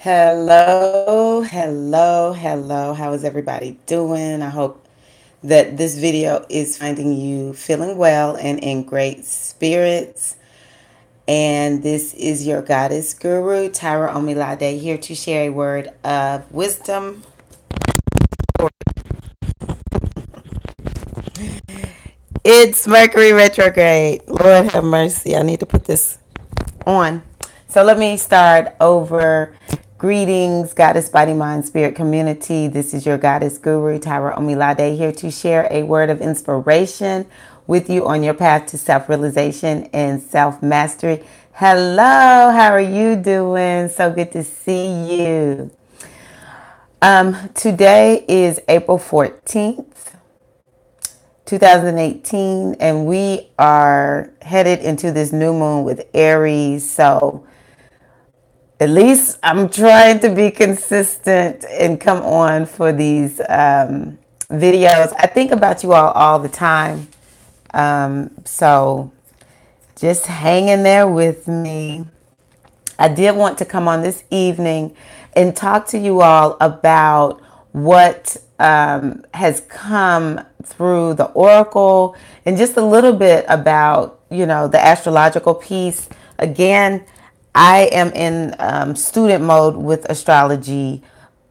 Hello, hello, hello. How is everybody doing? I hope that this video is finding you feeling well and in great spirits. And this is your goddess guru, Tyra Omilade, here to share a word of wisdom. It's Mercury retrograde. Lord have mercy. I need to put this on. So let me start over. Greetings, Goddess Body Mind Spirit community. This is your Goddess Guru, Tyra Omilade, here to share a word of inspiration with you on your path to self-realization and self-mastery. Hello, how are you doing? So good to see you. Today is April 14th. 2018, and we are headed into this new moon with Aries. So at least I'm trying to be consistent and come on for these videos. I think about you all the time. So just hang in there with me. I did want to come on this evening and talk to you all about what has come through the oracle and just a little bit about, the astrological piece. Again, I am in student mode with astrology,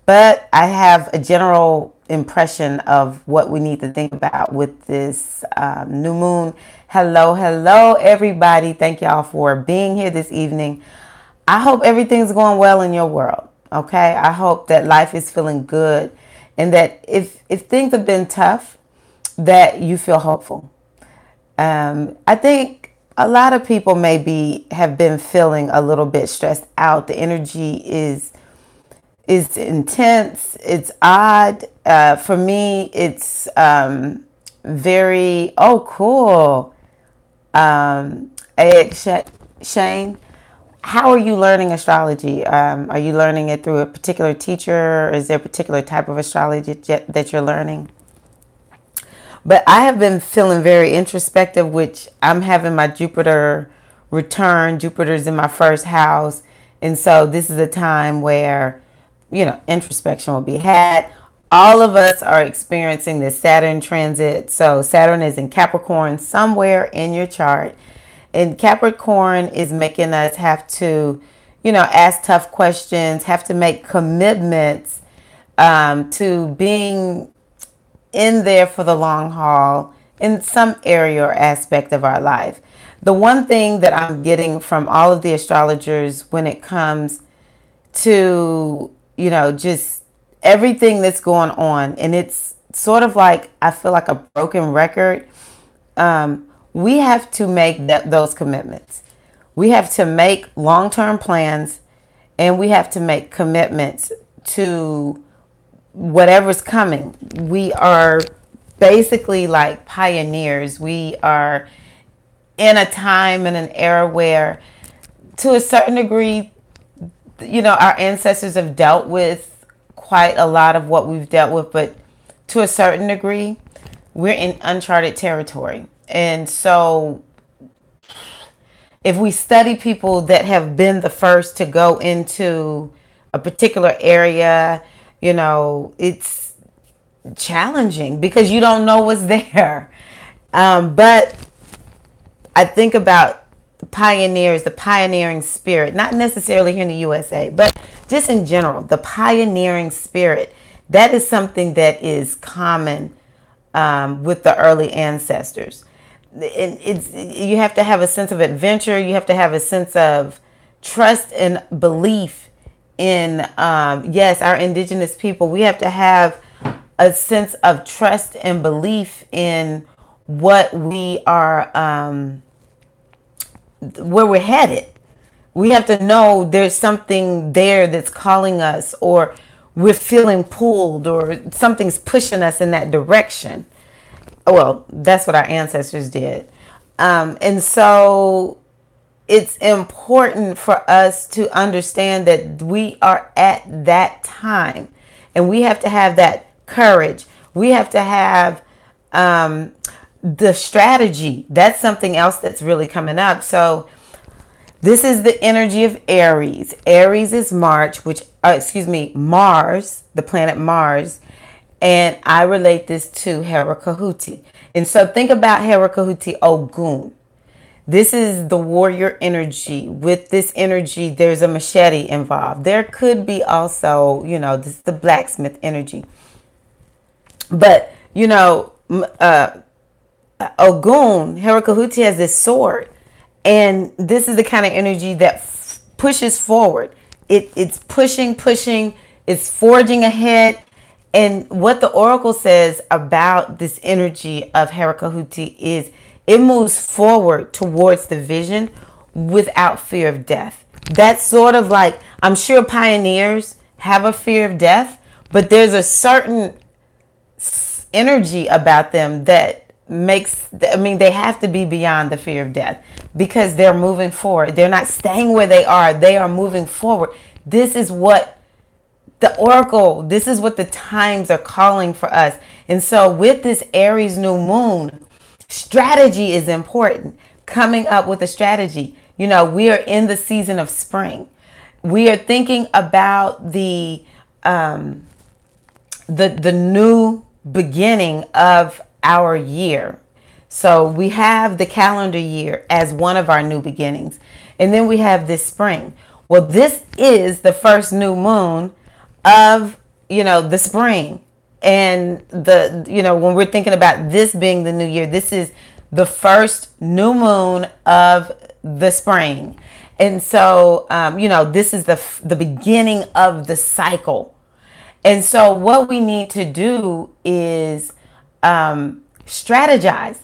but I have a general impression of what we need to think about with this new moon. Hello, hello, everybody. Thank y'all for being here this evening. I hope everything's going well in your world. Okay. I hope that life is feeling good and that if things have been tough, that you feel hopeful. I think a lot of people maybe have been feeling a little bit stressed out. The energy is intense. It's odd. For me, it's very, oh, cool. Shane, how are you learning astrology? Are you learning it through a particular teacher? Or is there a particular type of astrology that you're learning? But I have been feeling very introspective, which I'm having my Jupiter return. Jupiter's in my first house. And so this is a time where, introspection will be had. All of us are experiencing this Saturn transit. So Saturn is in Capricorn somewhere in your chart. And Capricorn is making us have to, ask tough questions, have to make commitments to being in there for the long haul in some area or aspect of our life. The one thing that I'm getting from all of the astrologers when it comes to, just everything that's going on, and it's sort of like, I feel like a broken record. We have to make those commitments. We have to make long-term plans, and we have to make commitments to whatever's coming. We are basically like pioneers. We are in a time and an era where, to a certain degree, our ancestors have dealt with quite a lot of what we've dealt with, but to a certain degree, we're in uncharted territory. And so if we study people that have been the first to go into a particular area, it's challenging because you don't know what's there. But I think about the pioneers, the pioneering spirit, not necessarily here in the USA, but just in general, the pioneering spirit. That is something that is common with the early ancestors. You have to have a sense of adventure. You have to have a sense of trust and belief in, yes, our indigenous people. We have to have a sense of trust and belief in what we are, where we're headed. We have to know there's something there that's calling us, or we're feeling pulled, or something's pushing us in that direction. Well, that's what our ancestors did. And so it's important for us to understand that we are at that time, and we have to have that courage. We have to have the strategy. That's something else that's really coming up. So This is the energy of Aries. Aries is March, Mars, the planet Mars. And I relate this to Herakahuti. And so think about Herakahuti Ogun. This is the warrior energy. With this energy, there's a machete involved. There could be also, this is the blacksmith energy. But, Ogun, Herakahuti has this sword. And this is the kind of energy that pushes forward. It's pushing, it's forging ahead. And what the oracle says about this energy of Herakahuti is it moves forward towards the vision without fear of death. That's sort of like, I'm sure pioneers have a fear of death, but there's a certain energy about them that they have to be beyond the fear of death because they're moving forward. They're not staying where they are. They are moving forward. This is what the oracle, this is what the times are calling for us. And so with this Aries new moon, strategy is important. Coming up with a strategy. We are in the season of spring. We are thinking about the new beginning of our year. So we have the calendar year as one of our new beginnings. And then we have this spring. Well, this is the first new moon of, the spring. And when we're thinking about this being the new year, this is the first new moon of the spring. And so, this is the beginning of the cycle. And so what we need to do is strategize.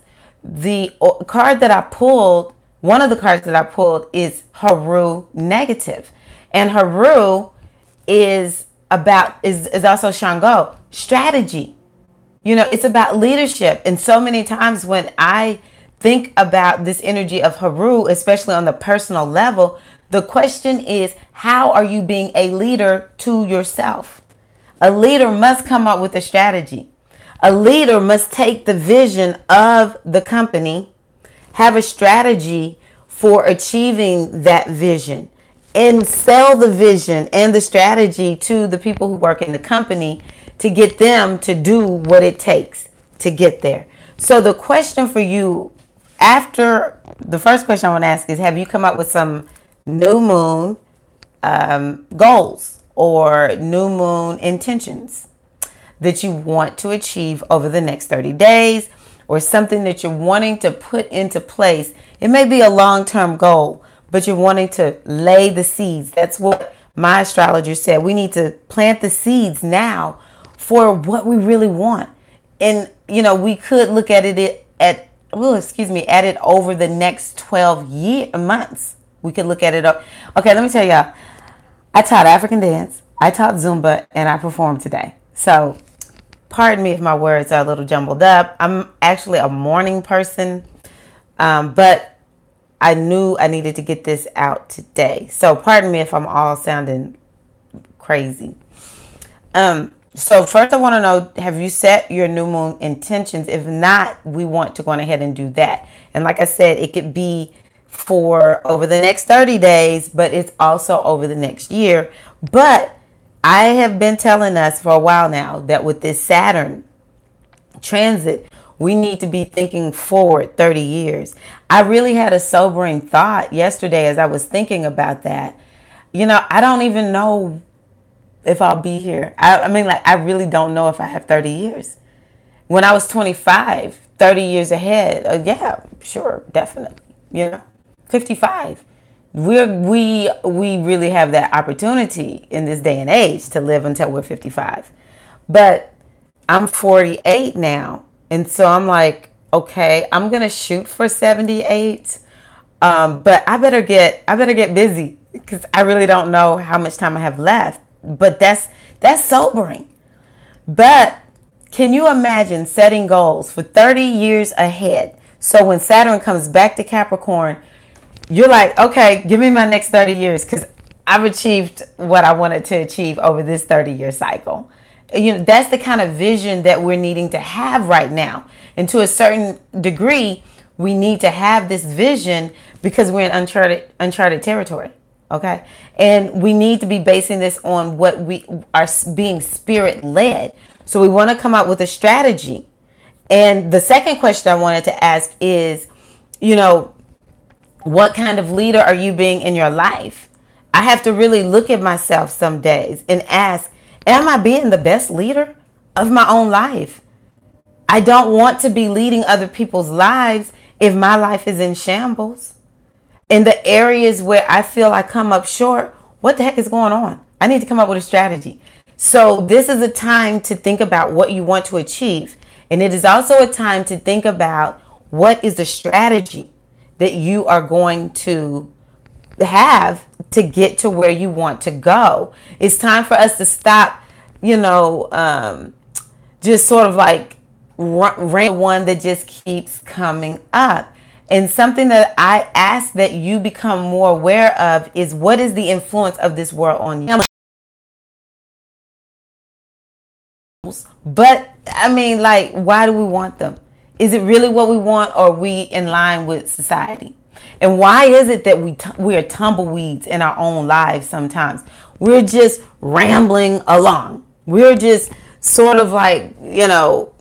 The card that I pulled, one of the cards that I pulled is Haru negative. And Haru is also Shango, strategy. It's about leadership. And so many times when I think about this energy of Haru, especially on the personal level, the question is, how are you being a leader to yourself? A leader must come up with a strategy. A leader must take the vision of the company, have a strategy for achieving that vision, and sell the vision and the strategy to the people who work in the company to get them to do what it takes to get there. So the question for you, the first question I want to ask is, have you come up with some new moon goals or new moon intentions that you want to achieve over the next 30 days, or something that you're wanting to put into place? It may be a long-term goal, but you're wanting to lay the seeds. That's what my astrologer said. We need to plant the seeds now for what we really want. And, we could look at it at it over the next 12 months. We could look at it up. Okay, let me tell y'all. I taught African dance, I taught Zumba, and I performed today. So pardon me if my words are a little jumbled up. I'm actually a morning person, but I knew I needed to get this out today. So pardon me if I'm all sounding crazy. So first I want to know, have you set your new moon intentions? If not, we want to go ahead and do that. And like I said, it could be for over the next 30 days, but it's also over the next year. But I have been telling us for a while now that with this Saturn transit, we need to be thinking forward 30 years. I really had a sobering thought yesterday as I was thinking about that. I don't even know if I'll be here. I really don't know if I have 30 years. When I was 25, 30 years ahead, yeah, sure, definitely. 55. We really have that opportunity in this day and age to live until we're 55. But I'm 48 now. And so I'm like, okay, I'm going to shoot for 78. But I better get busy because I really don't know how much time I have left. But that's sobering. But can you imagine setting goals for 30 years ahead? So when Saturn comes back to Capricorn, you're like, okay, give me my next 30 years because I've achieved what I wanted to achieve over this 30-year cycle. That's the kind of vision that we're needing to have right now. And to a certain degree, we need to have this vision because we're in uncharted territory. Okay. And we need to be basing this on what we are being spirit led. So we want to come up with a strategy. And the second question I wanted to ask is, you know, what kind of leader are you being in your life? I have to really look at myself some days and ask, am I being the best leader of my own life? I don't want to be leading other people's lives if my life is in shambles. In the areas where I feel I come up short, what the heck is going on? I need to come up with a strategy. So this is a time to think about what you want to achieve. And it is also a time to think about what is the strategy that you are going to have to get to where you want to go. It's time for us to stop, just sort of like one that just keeps coming up. And something that I ask that you become more aware of is, what is the influence of this world on you? But I mean, like, why do we want them? Is it really what we want, or are we in line with society? And why is it that we are tumbleweeds in our own lives sometimes? We're just rambling along. We're just sort of like,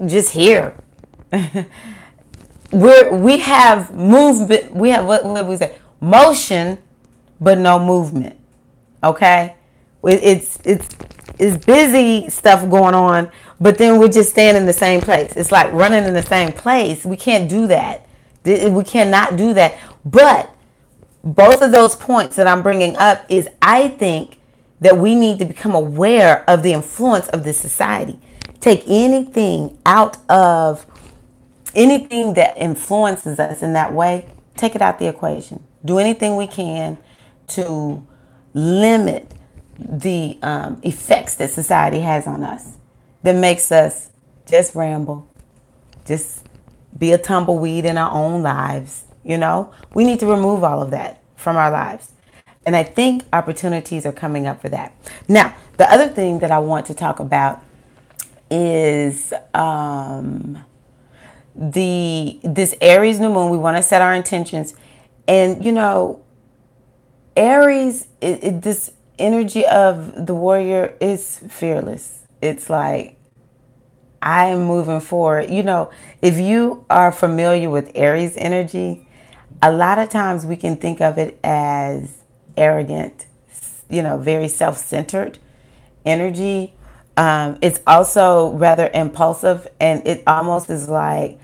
just here. We have movement. We have what we say, motion, but no movement. Okay, it's busy stuff going on, but then we're just staying in the same place. It's like running in the same place. We can't do that. We cannot do that. But both of those points that I'm bringing up is, I think that we need to become aware of the influence of this society. Take anything that influences us in that way, take it out the equation. Do anything we can to limit the effects that society has on us, that makes us just ramble, just be a tumbleweed in our own lives. We need to remove all of that from our lives. And I think opportunities are coming up for that. Now, the other thing that I want to talk about is this Aries new moon. We want to set our intentions. And, Aries, this energy of the warrior is fearless. It's like, I am moving forward. If you are familiar with Aries energy, a lot of times we can think of it as arrogant, very self-centered energy. It's also rather impulsive, and it almost is like,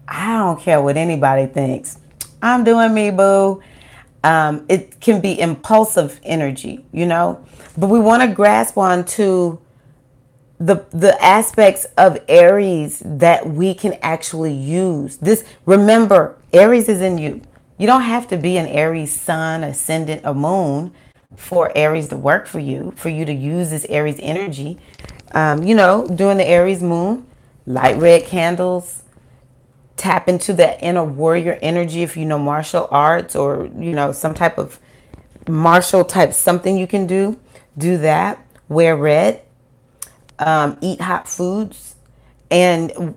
I don't care what anybody thinks. I'm doing me, boo. It can be impulsive energy, but we want to grasp onto the aspects of Aries that we can actually use. Remember, Aries is in you. You don't have to be an Aries sun, ascendant, or moon for Aries to work for you to use this Aries energy. During the Aries moon, light red candles, tap into that inner warrior energy. If you know martial arts, or, some type of martial type something you can do that. Wear red. Eat hot foods, and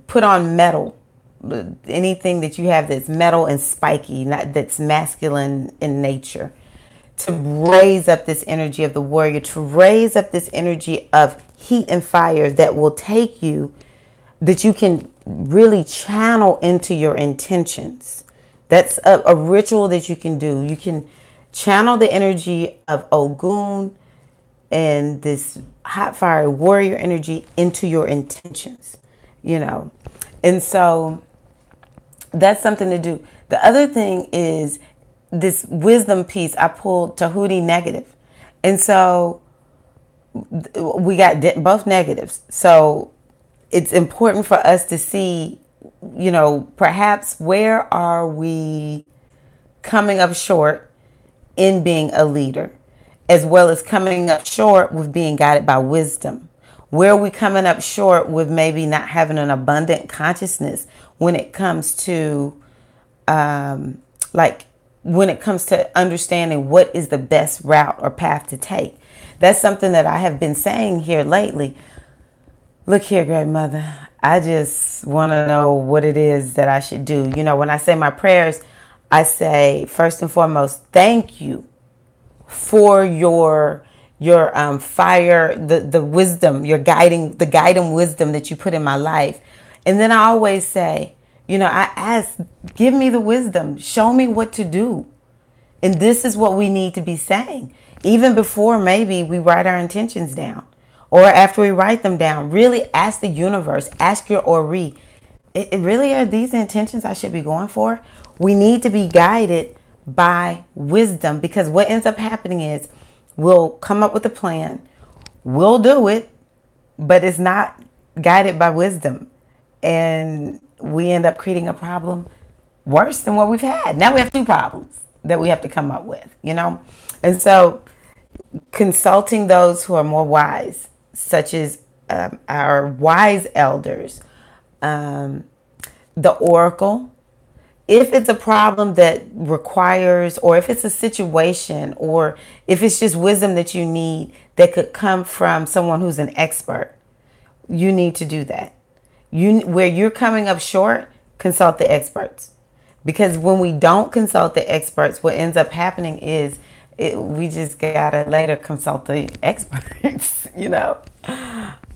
put on metal, anything that you have that's metal and spiky, that's masculine in nature, to raise up this energy of the warrior, to raise up this energy of heat and fire that will take you, that you can really channel into your intentions. That's a ritual that you can do. You can channel the energy of Ogun and this hot fire warrior energy into your intentions, and so that's something to do. The other thing is this wisdom piece. I pulled Tahuti negative, and so we got both negatives. So it's important for us to see, perhaps where are we coming up short in being a leader, as well as coming up short with being guided by wisdom. Where are we coming up short with maybe not having an abundant consciousness when it comes to, when it comes to understanding what is the best route or path to take? That's something that I have been saying here lately. Look here, great mother. I just want to know what it is that I should do. You know, when I say my prayers, I say, first and foremost, thank you for your fire, the wisdom, your guiding wisdom that you put in my life. And then I always say, you know, I ask, give me the wisdom, show me what to do. And this is what we need to be saying, even before maybe we write our intentions down, or after we write them down. Really ask the universe, ask your Ori, it really are these intentions I should be going for? We need to be guided by wisdom, because what ends up happening is we'll come up with a plan, we'll do it, but it's not guided by wisdom. And we end up creating a problem worse than what we've had. Now we have two problems that we have to come up with, you know? And so consulting those who are more wise, such as our wise elders, the oracle, if it's a problem that requires, or if it's a situation, or if it's just wisdom that you need that could come from someone who's an expert, you need to do that. Where you're coming up short, consult the experts. Because when we don't consult the experts, what ends up happening is we just gotta later consult the experts, you know.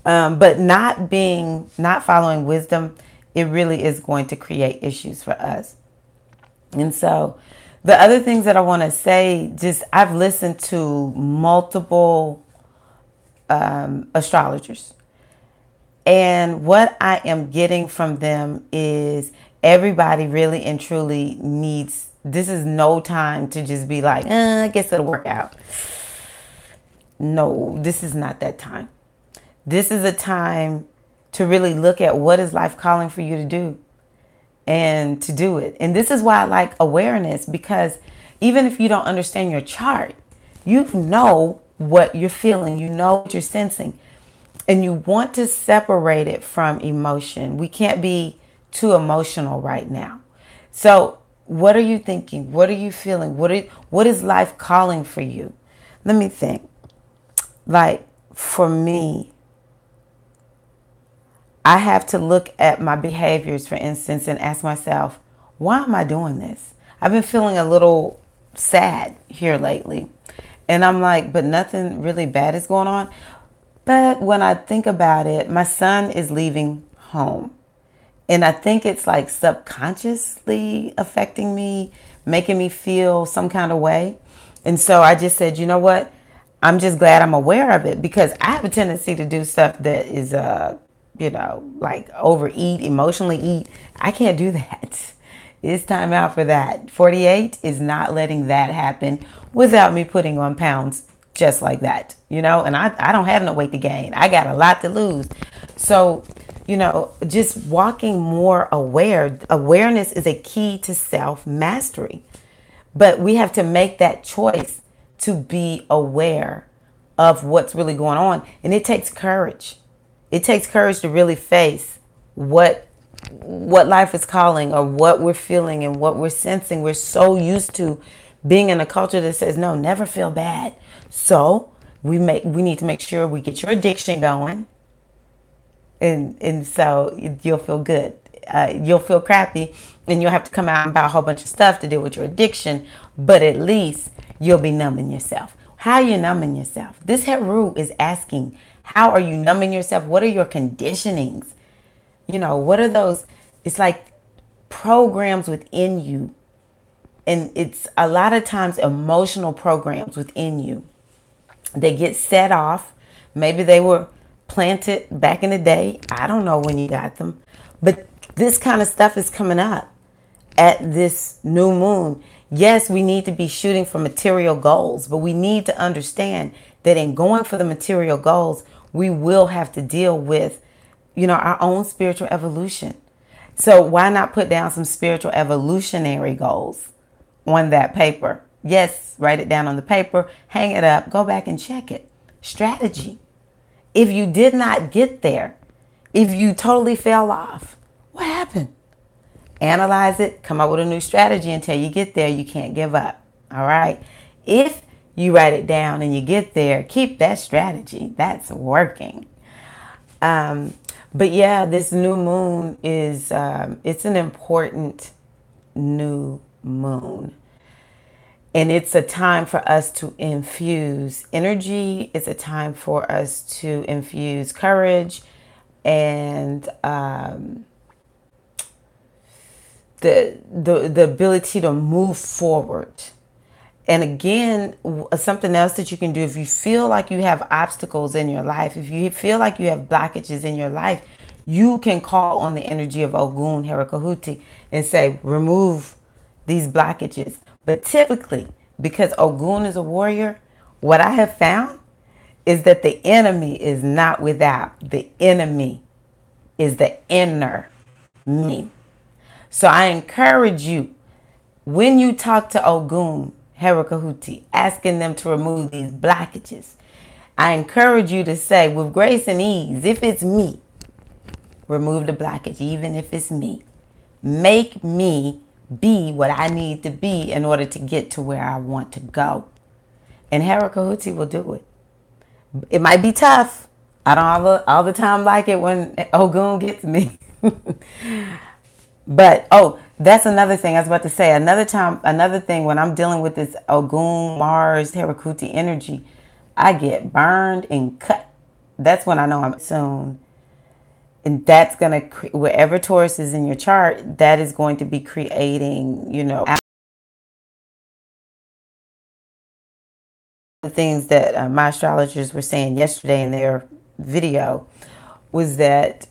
But not following wisdom, it really is going to create issues for us. And so the other things that I want to say, just I've listened to multiple astrologers. And what I am getting from them is everybody really and truly needs, this is no time to just be like, I guess it'll work out. No, this is not that time. This is a time to really look at what is life calling for you to do, and to do it. And this is why I like awareness, because even if you don't understand your chart, you know what you're feeling, you know what you're sensing. And you want to separate it from emotion. We can't be too emotional right now. So what are you thinking? What are you feeling? What is life calling for you? Let me think. Like for me, I have to look at my behaviors, for instance, and ask myself, why am I doing this? I've been feeling a little sad here lately. And I'm like, but nothing really bad is going on. But when I think about it, my son is leaving home. And I think it's like subconsciously affecting me, making me feel some kind of way. And so I just said, you know what? I'm just glad I'm aware of it, because I have a tendency to do stuff that is, like overeat, emotionally eat. I can't do that. It's time out for that. 48 is not letting that happen without me putting on pounds just like that, you know, and I don't have no weight to gain. I got a lot to lose. So, you know, just walking more aware. Awareness is a key to self-mastery. But we have to make that choice to be aware of what's really going on. And it takes courage. It takes courage to really face what life is calling, or what we're feeling and what we're sensing. We're so used to being in a culture that says, no, never feel bad. So we need to make sure we get your addiction going. And so you'll feel good. You'll feel crappy, and you'll have to come out and buy a whole bunch of stuff to deal with your addiction. But at least you'll be numbing yourself. How are you numbing yourself? This Heru is asking, how are you numbing yourself? What are your conditionings? You know, what are those? It's like programs within you. And it's a lot of times emotional programs within you. They get set off. Maybe they were planted back in the day. I don't know when you got them. But this kind of stuff is coming up at this new moon. Yes, we need to be shooting for material goals, but we need to understand that in going for the material goals, we will have to deal with, you know, our own spiritual evolution. So why not put down some spiritual evolutionary goals on that paper? Yes, write it down on the paper, hang it up, go back and check it. Strategy. If you did not get there, if you totally fell off, what happened? Analyze it, come up with a new strategy until you get there. You can't give up. All right. If you write it down and you get there, keep that strategy. That's working. But yeah, this new moon is, it's an important new moon. And it's a time for us to infuse energy. It's a time for us to infuse courage and the ability to move forward. And again, something else that you can do if you feel like you have obstacles in your life, if you feel like you have blockages in your life, you can call on the energy of Ogun Herakahuti and say, remove these blockages. But typically, because Ogun is a warrior, what I have found is that the enemy is not without. The enemy is the inner me. So I encourage you, when you talk to Ogun Herakahuti, asking them to remove these blockages, I encourage you to say, with grace and ease, if it's me, remove the blockage, even if it's me. Make me be what I need to be in order to get to where I want to go. And Herakahuti will do it. It might be tough. I don't all the time like it when Ogun gets me. But, oh, that's another thing I was about to say. Another thing, when I'm dealing with this Ogun, Mars, Herakahuti energy, I get burned and cut. That's when I know I'm soon. And that's going to, wherever Taurus is in your chart, that is going to be creating, the things that my astrologers were saying yesterday in their video was that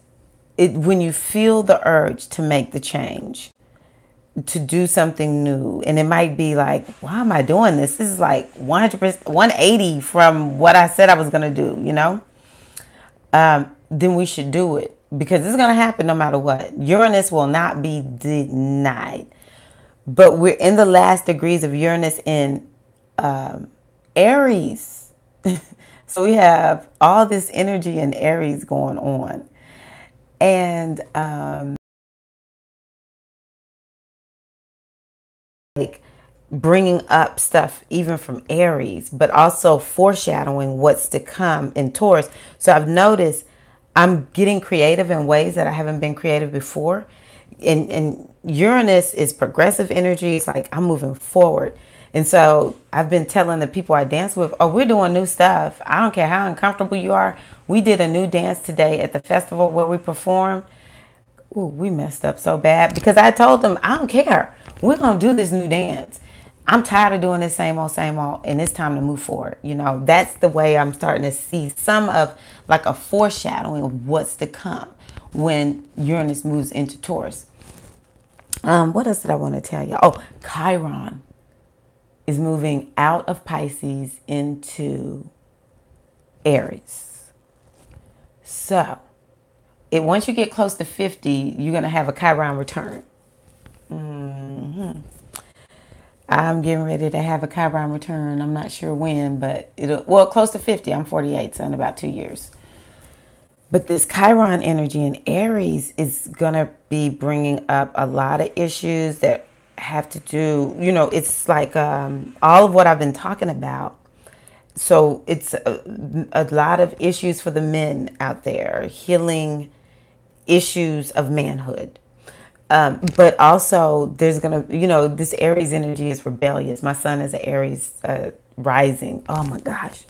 when you feel the urge to make the change, to do something new, and it might be like, why am I doing this? This is like 100%, 180 from what I said I was going to do, then we should do it, because it's going to happen no matter what. Uranus will not be denied. But we're in the last degrees of Uranus in Aries. So we have all this energy in Aries going on. And like bringing up stuff even from Aries, but also foreshadowing what's to come in Taurus. So I've noticed I'm getting creative in ways that I haven't been creative before. And Uranus is progressive energy. It's like I'm moving forward. And so I've been telling the people I dance with, oh, we're doing new stuff. I don't care how uncomfortable you are. We did a new dance today at the festival where we performed. Ooh, we messed up so bad because I told them, I don't care. We're going to do this new dance. I'm tired of doing this same old, and it's time to move forward. That's the way I'm starting to see some of like a foreshadowing of what's to come when Uranus moves into Taurus. What else did I want to tell you? Oh, Chiron is moving out of Pisces into Aries. So once you get close to 50, you're going to have a Chiron return. I'm getting ready to have a Chiron return. I'm not sure when, but close to 50. I'm 48, so in about 2 years. But this Chiron energy in Aries is going to be bringing up a lot of issues that have to do, it's like all of what I've been talking about. So it's a lot of issues for the men out there, healing issues of manhood. But also there's going to, this Aries energy is rebellious. My son is an Aries rising. Oh my gosh.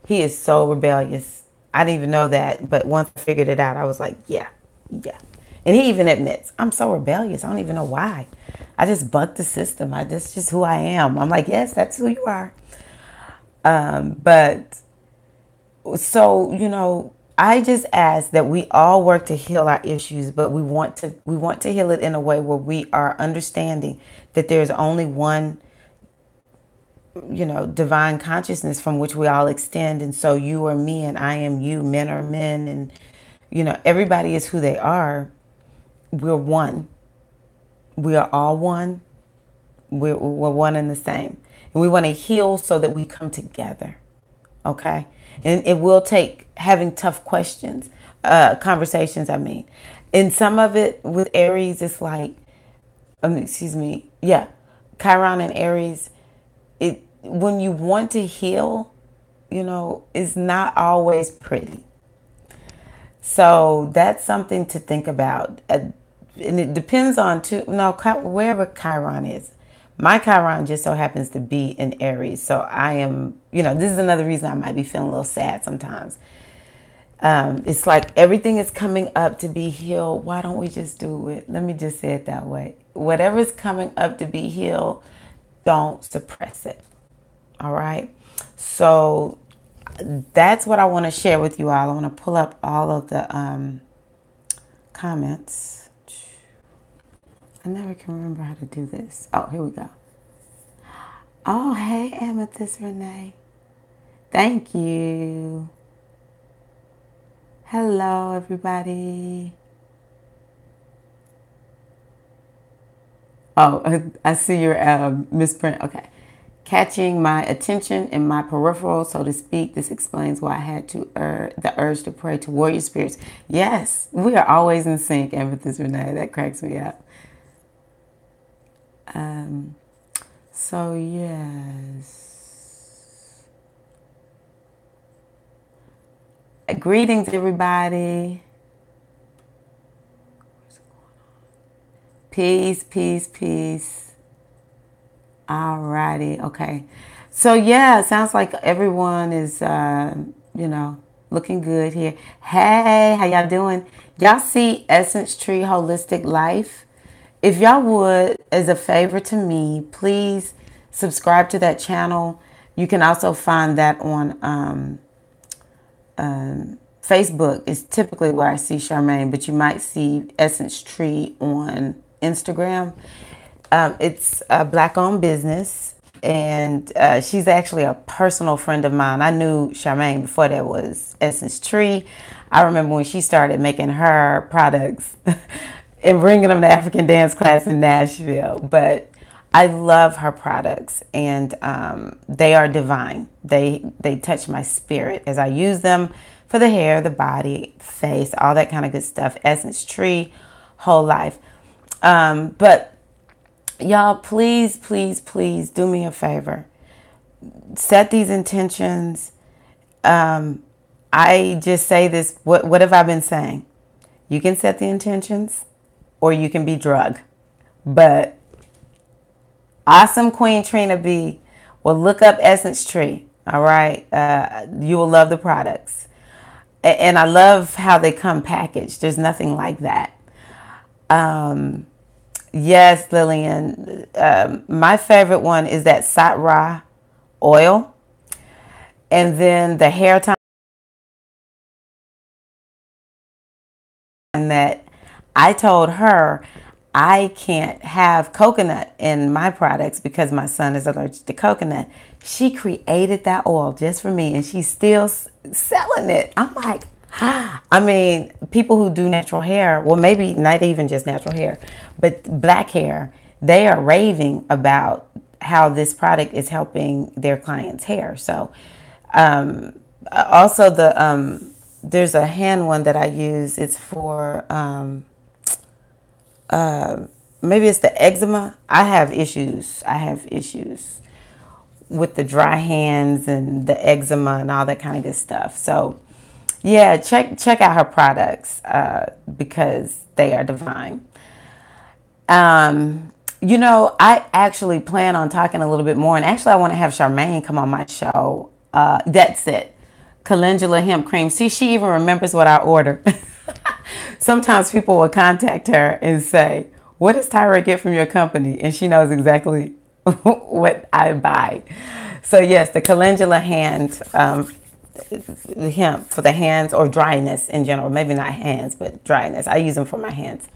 He is so rebellious. I didn't even know that. But once I figured it out, I was like, yeah. And he even admits, I'm so rebellious. I don't even know why. I just bucked the system. That's just who I am. I'm like, yes, that's who you are. But so, I just ask that we all work to heal our issues, but we want to heal it in a way where we are understanding that there's only one, divine consciousness from which we all extend. And so you are me and I am you, men are men, and, everybody is who they are. We're one. We are all one. We're one and the same. And we want to heal so that we come together. Okay. And it will take having tough conversations, I mean. And some of it with Aries, it's like, Chiron and Aries, when you want to heal, it's not always pretty. So that's something to think about. And it depends on wherever Chiron is. My Chiron just so happens to be in Aries. So I am, this is another reason I might be feeling a little sad sometimes. It's like everything is coming up to be healed. Why don't we just do it? Let me just say it that way. Whatever is coming up to be healed, don't suppress it. All right. So that's what I want to share with you all. I want to pull up all of the comments. I never can remember how to do this. Oh, here we go. Oh, hey, Amethyst Renee. Thank you. Hello, everybody. Oh, I see your misprint. Okay. Catching my attention in my peripheral, so to speak. This explains why I had the urge to pray to warrior spirits. Yes, we are always in sync, Amethyst Renee. That cracks me up. So, yes. Greetings, everybody. Peace, peace, peace. Alrighty, okay. So yeah, it sounds like everyone is, looking good here. Hey, how y'all doing? Y'all see Essence Tree Holistic Life? If y'all would, as a favor to me, please subscribe to that channel. You can also find that on Facebook. Is typically where I see Charmaine, but you might see Essence Tree on Instagram. It's a Black-owned business, and she's actually a personal friend of mine. I knew Charmaine before there was Essence Tree. I remember when she started making her products and bringing them to African dance class in Nashville. But I love her products, and they are divine. They touch my spirit as I use them for the hair, the body, face, all that kind of good stuff. Essence Tree, whole life. But y'all, please, please, please do me a favor. Set these intentions. I just say this. What have I been saying? You can set the intentions, or you can be drugged. But awesome Queen Trina B will look up Essence Tree. All right. You will love the products. And I love how they come packaged. There's nothing like that. Yes, Lillian. My favorite one is that Satra oil. And then the hair time that I told her I can't have coconut in my products because my son is allergic to coconut. She created that oil just for me, and she's still selling it. I'm like, I mean, people who do natural hair, well, maybe not even just natural hair, but black hair, they are raving about how this product is helping their clients' hair. So, also there's a hand one that I use. It's for, maybe it's the eczema. I have issues with the dry hands and the eczema and all that kind of good stuff. So, yeah, check out her products because they are divine. I actually plan on talking a little bit more, and actually I want to have Charmaine come on my show. That's it. Calendula hemp cream. See, she even remembers what I order. Sometimes people will contact her and say, "What does Tyra get from your company?" And she knows exactly what I buy. So yes, the calendula hand. The hemp for the hands or dryness in general. Maybe not hands, but dryness. I use them for my hands.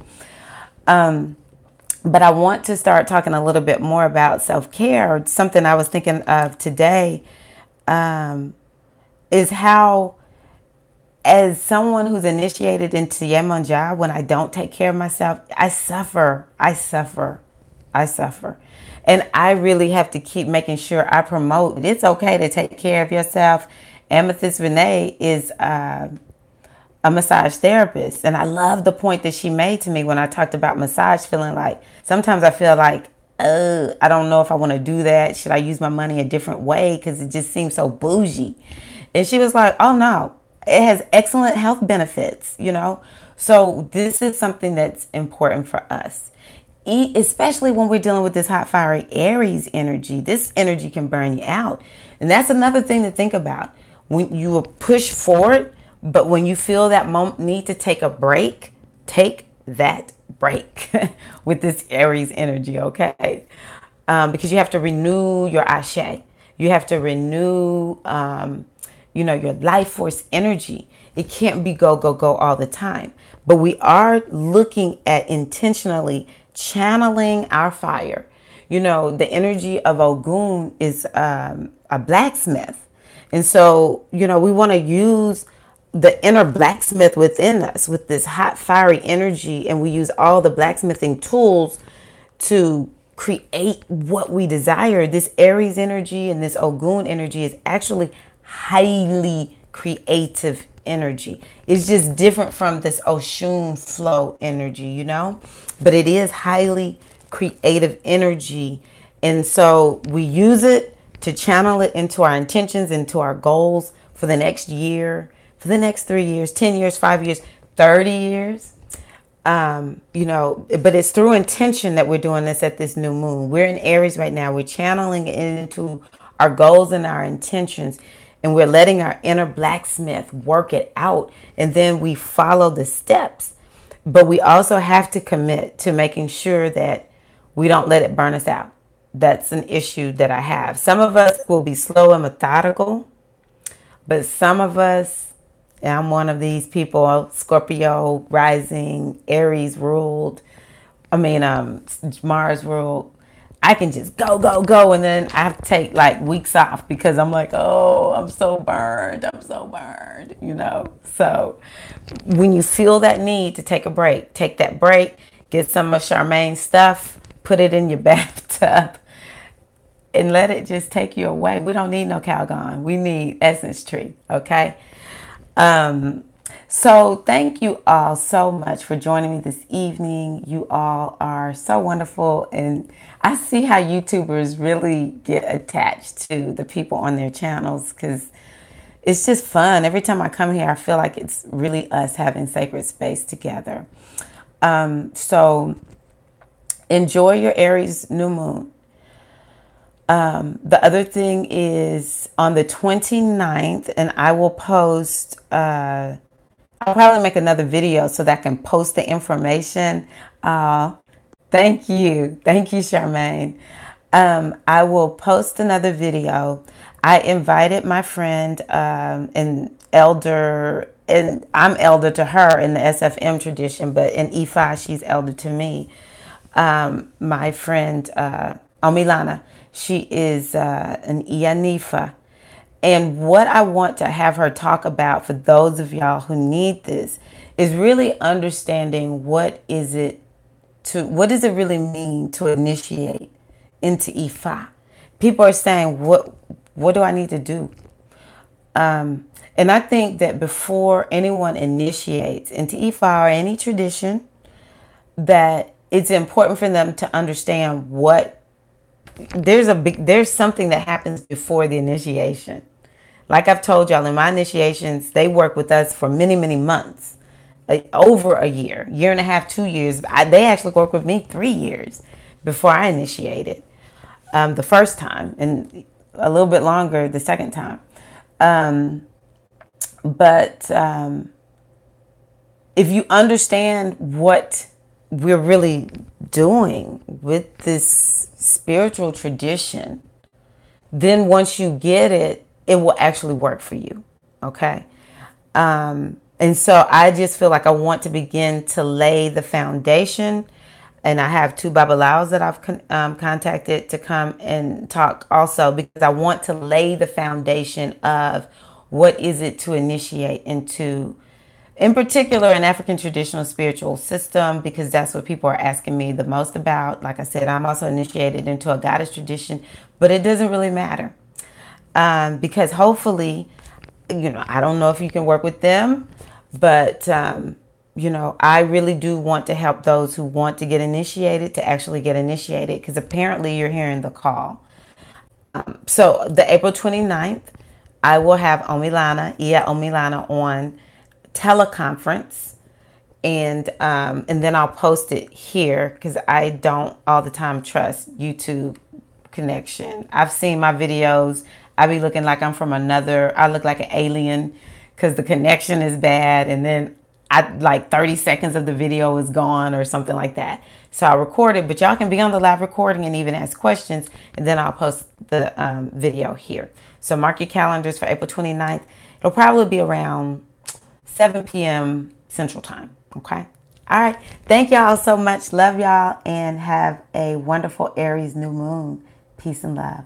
But I want to start talking a little bit more about self-care. Something I was thinking of today is how, as someone who's initiated into Yemonja, when I don't take care of myself, I suffer. And I really have to keep making sure I promote. It's okay to take care of yourself. Amethyst Renee is a massage therapist. And I love the point that she made to me when I talked about massage, feeling like sometimes I feel like, I don't know if I want to do that. Should I use my money a different way? Because it just seems so bougie. And she was like, oh, no. it has excellent health benefits, you know. So this is something that's important for us. Especially when we're dealing with this hot fiery Aries energy. This energy can burn you out. And that's another thing to think about. When you will push forward, but when you feel that need to take a break, take that break with this Aries energy, okay? Because you have to renew your ashe. You have to renew, your life force energy. It can't be go, go, go all the time. But we are looking at intentionally channeling our fire. You know, the energy of Ogun is a blacksmith. And so, we want to use the inner blacksmith within us with this hot, fiery energy. And we use all the blacksmithing tools to create what we desire. This Aries energy and this Ogun energy is actually highly creative energy. It's just different from this Oshun flow energy, but it is highly creative energy. And so we use it to channel it into our intentions, into our goals for the next year, for the next 3 years, 10 years, 5 years, 30 years. But it's through intention that we're doing this at this new moon. We're in Aries right now. We're channeling it into our goals and our intentions, and we're letting our inner blacksmith work it out. And then we follow the steps. But we also have to commit to making sure that we don't let it burn us out. That's an issue that I have. Some of us will be slow and methodical, but some of us, and I'm one of these people, Scorpio rising, Aries ruled, Mars ruled. I can just go, go, go. And then I have to take like weeks off because I'm like, oh, I'm so burned. So when you feel that need to take a break, take that break, get some of Charmaine's stuff, put it in your bathtub, and let it just take you away. We don't need no Calgon. We need Essence Tree, okay? So thank you all so much for joining me this evening. You all are so wonderful. And I see how YouTubers really get attached to the people on their channels because it's just fun. Every time I come here, I feel like it's really us having sacred space together. So enjoy your Aries new moon. The other thing is on the 29th, and I will post, I'll probably make another video so that I can post the information. Thank you. Thank you, Charmaine. I will post another video. I invited my friend and elder, and I'm elder to her in the SFM tradition, but in Ifa, she's elder to me. My friend, Omilana. She is an Ianifa. And what I want to have her talk about for those of y'all who need this is really understanding what does it really mean to initiate into Ifa. People are saying, what do I need to do? And I think that before anyone initiates into Ifa or any tradition, that it's important for them to understand there's something that happens before the initiation. Like I've told y'all in my initiations, they work with us for many, many months, over a year and a half, 2 years. They actually worked with me 3 years before I initiated the first time, and a little bit longer the second time. But if you understand what we're really doing with this spiritual tradition, then once you get it, it will actually work for you. Okay. And so I just feel like I want to begin to lay the foundation. And I have 2 Babalaos that I've contacted to come and talk also, because I want to lay the foundation of what is it to initiate into, in particular, an African traditional spiritual system, because that's what people are asking me the most about. Like I said, I'm also initiated into a goddess tradition, but it doesn't really matter. Because hopefully, I don't know if you can work with them, but, I really do want to help those who want to get initiated to actually get initiated, because apparently you're hearing the call. So the April 29th, I will have Omilana on teleconference, and then I'll post it here because I don't all the time trust YouTube connection. I've seen my videos. I be looking like I'm from another. I look like an alien because the connection is bad, and then I like 30 seconds of the video is gone or something like that. So I record it, but y'all can be on the live recording and even ask questions, and then I'll post the video here. So mark your calendars for April 29th. It'll probably be around 7 p.m. Central Time. Okay. All right. Thank y'all so much. Love y'all and have a wonderful Aries new moon. Peace and love.